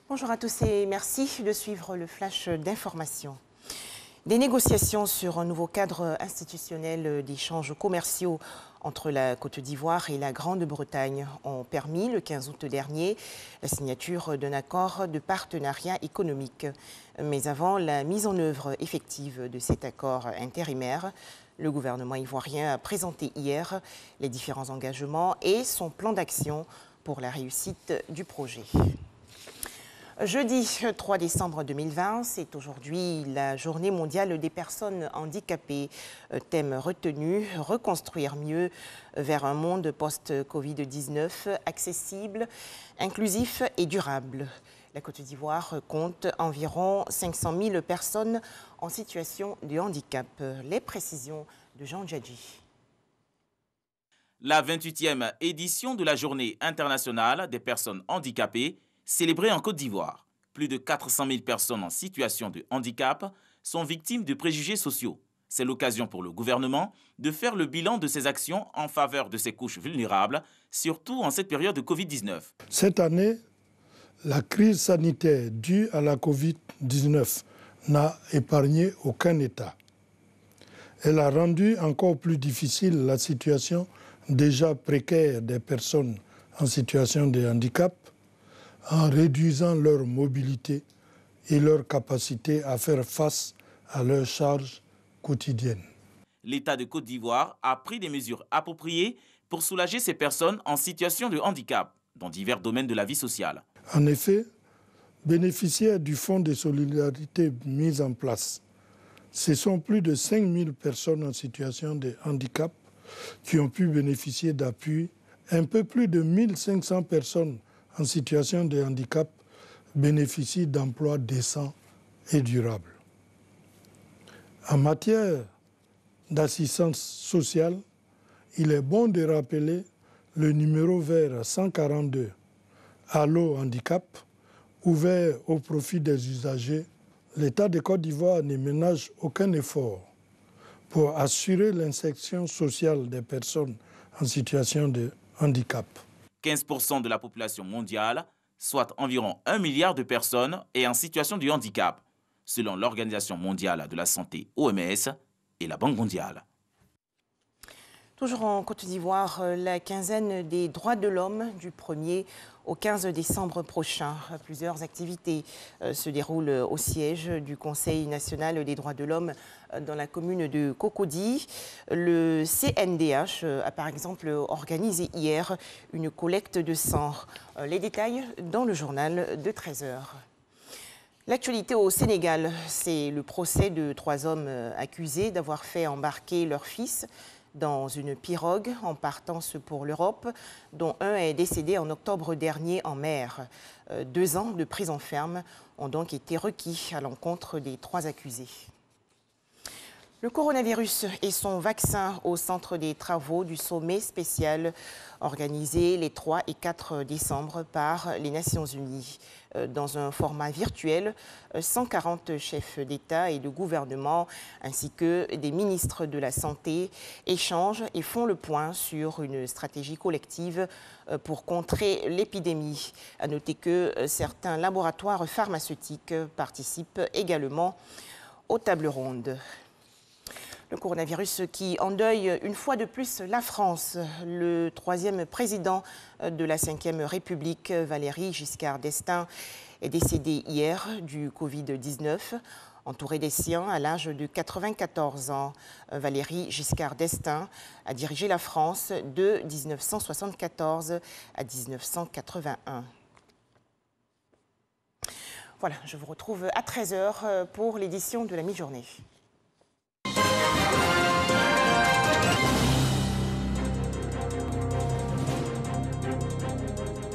Bonjour à tous et merci de suivre le flash d'information. Des négociations sur un nouveau cadre institutionnel d'échanges commerciaux entre la Côte d'Ivoire et la Grande-Bretagne ont permis, le 15 août dernier, la signature d'un accord de partenariat économique. Mais avant la mise en œuvre effective de cet accord intérimaire, le gouvernement ivoirien a présenté hier les différents engagements et son plan d'action pour la réussite du projet. Jeudi 3 décembre 2020, c'est aujourd'hui la journée mondiale des personnes handicapées. Thème retenu, reconstruire mieux vers un monde post-Covid-19 accessible, inclusif et durable. La Côte d'Ivoire compte environ 500 000 personnes en situation de handicap. Les précisions de Jean Djadji. La 28e édition de la Journée internationale des personnes handicapées célébrée en Côte d'Ivoire. Plus de 400 000 personnes en situation de handicap sont victimes de préjugés sociaux. C'est l'occasion pour le gouvernement de faire le bilan de ses actions en faveur de ces couches vulnérables, surtout en cette période de Covid-19. Cette année, la crise sanitaire due à la Covid-19 n'a épargné aucun État. Elle a rendu encore plus difficile la situation déjà précaire des personnes en situation de handicap, en réduisant leur mobilité et leur capacité à faire face à leurs charges quotidiennes. L'État de Côte d'Ivoire a pris des mesures appropriées pour soulager ces personnes en situation de handicap dans divers domaines de la vie sociale. En effet, bénéficiaires du Fonds de solidarité mis en place, ce sont plus de 5 000 personnes en situation de handicap qui ont pu bénéficier d'appui. Un peu plus de 1 500 personnes en situation de handicap bénéficient d'emplois décents et durables. En matière d'assistance sociale, il est bon de rappeler le numéro vert 142, Allo Handicap, ouvert au profit des usagers. L'État de Côte d'Ivoire ne ménage aucun effort pour assurer l'insertion sociale des personnes en situation de handicap. 15% de la population mondiale, soit environ 1 milliard de personnes, est en situation de handicap, selon l'Organisation mondiale de la santé OMS et la Banque mondiale. Toujours en Côte d'Ivoire, la quinzaine des droits de l'homme du 1er au 15 décembre prochain. Plusieurs activités se déroulent au siège du Conseil national des droits de l'homme dans la commune de Cocody. Le CNDH a par exemple organisé hier une collecte de sang. Les détails dans le journal de 13h. L'actualité au Sénégal, c'est le procès de 3 hommes accusés d'avoir fait embarquer leur fils dans une pirogue en partance pour l'Europe, dont un est décédé en octobre dernier en mer. 2 ans de prison ferme ont donc été requis à l'encontre des 3 accusés. Le coronavirus et son vaccin au centre des travaux du sommet spécial organisé les 3 et 4 décembre par les Nations Unies. Dans un format virtuel, 140 chefs d'État et de gouvernement ainsi que des ministres de la Santé échangent et font le point sur une stratégie collective pour contrer l'épidémie. À noter que certains laboratoires pharmaceutiques participent également aux tables rondes. Le coronavirus qui endeuille une fois de plus la France. Le 3e président de la 5e République, Valéry Giscard d'Estaing, est décédé hier du Covid-19. Entouré des siens à l'âge de 94 ans, Valéry Giscard d'Estaing a dirigé la France de 1974 à 1981. Voilà, je vous retrouve à 13h pour l'édition de la mi-journée.